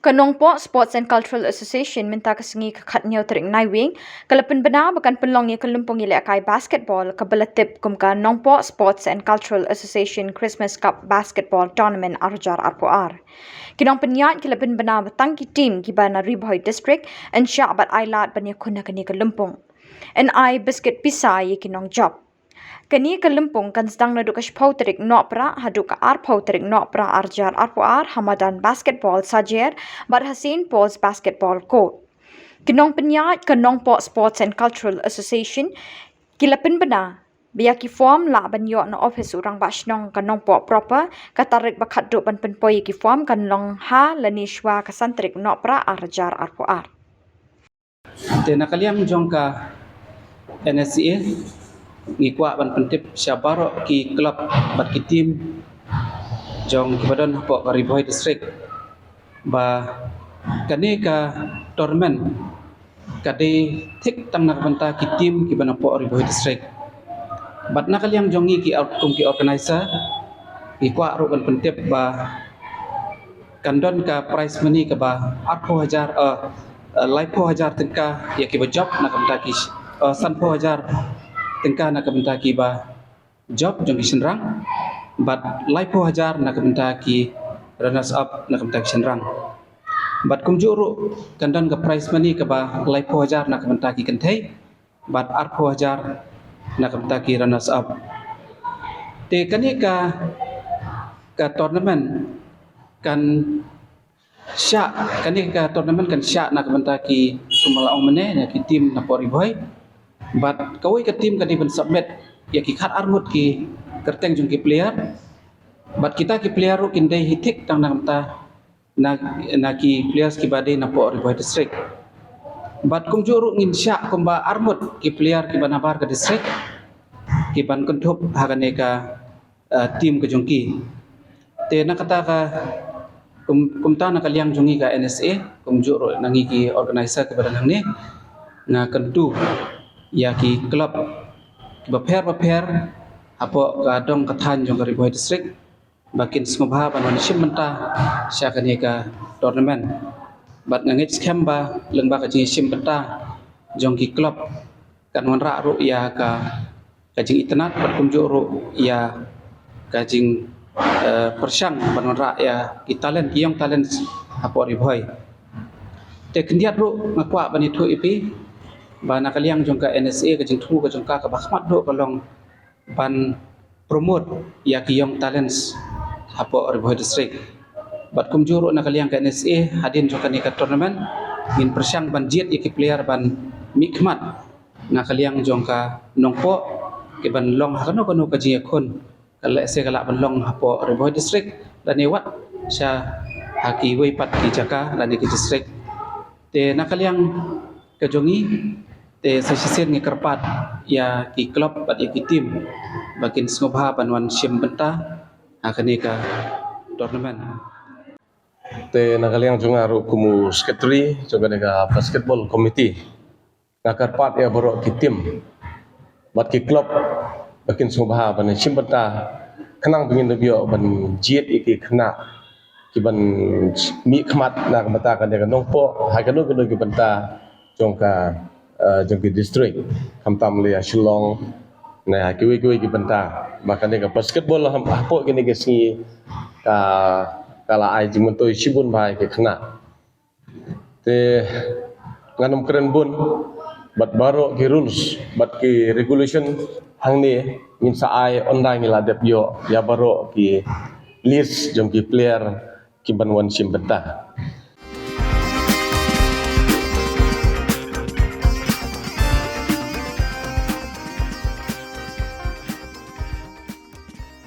Kanongpo Sports and Cultural Association minta kesengi kakatnya tering naiwing kalapan benar bukan pelongnya kelumpung akai basketball kebelatip kumka Nongpo Sports and Cultural Association Christmas Cup Basketball Tournament arjar arpoar. Kinong penyat kalapan benar betangki tim kibana Riboy District and syabat ailat banyak kuna kini kelumpung. And I biscuit pisai kinong job. Kani kelempung kan sedang naduk ke pauterik nopra haduk ke pauterik nopra arjar arpuar hamadan basketball sajer barhasin pos basketball court. Kinong penyat kanong po Sports and Cultural Association kilapin bena biaki form la banyo na office urang basnong kanong po proper katarik bakat do ban penpoy ki form kanong ha lanishwa kasantrik nopra arjar arpuar. Tena kaliam jongka NSA ngikwa ban pentip syabaro ki klub bat ki tim jong ki badan po Riboy District ba kani ka tournament kade thik tang nak banta ki tim ki bana po Riboy District bat nakaliam jongi ki outcome ki organizer ki kwa ro ban pentip ba kandon ka prize money ka ba 8000 5000 tengka ya ki ba job nak banta ki 100000 tengkah nak kebentaki ba job jong kisenrang but laipo hajar nak kebentaki runners up nak kebentaki senrang but kumjuru kandan ke prize money ke ba laipo hajar nak kebentaki kentai but arpo hajar nak kebentaki runners up te kani ka tournament kan syak kani ka tournament kan syak nak kebentaki kumalaong mene ya ki tim na Riboy but kawai ke tim kadi ben submit ya ki khat armut ki kerteng jung ki player but kita ki player ru kin dei hitik tang nang ta na ki players ki bade na po Riboy District but kum juru ngin syak kumba armut ki player ki banabar ke district ki ban kuntup hagane ka tim ke jungki te na kata ka kumta na kaliang jungi ka NSA kum juru nangi ki organizer ke badan ni na kentu ya ki klub baper apo gadong kathan jong Riboy District bakin smabha ban shim menta syakani ka tournament bat ngangit scam ba lengba ka jing shim menta jong ki klub kan wanra ru ya ka jing itnat bat kumjo ru ya ka jing persyang ban wanra ya ki talent ki yong talent apo Riboy te kendiat ru ngakwa ban itu ipi ba nakaliang jong ka NSA ka jing thu ka jong ka bakhmat do kalong ban promote ya ki young talents hapo Riboy District bat kumjuru nakaliang ka NSA hadin jong ka ni ka tournament ngin persyang ban jet ya ki player ban mikmat nakaliang jong ka nongpo ki ban long hakano kanu ka jing kon kala se kala ban long hapo Riboy District dan ewat sya haki weipat ki jaka dan ki district te nakaliang ka jongi te sasisir ngi kerpat ya ki klub bat ya ki tim bakin smobha banwan sim benta akani ka tournament te nakaliang junga ru kumu secretary juga dega basketball committee ngakarpat ya borok ki tim bat ki klub bakin smobha ban sim benta kenang bingin lebio ban jiet iki kena ki ban mi khmat na benta kan dega nongpo haganu ganu ki benta jongka jongki district kamtam le Shillong na kiwi ki benta makane ka basketball ham apo kini ke si ka kala ai jimunto sibun bai ke khna te nganum keren bun bat baro ki rules bat ki regulation hangni min sa ai online la dep yo ya baro ki list jongki player ki banwan sim benta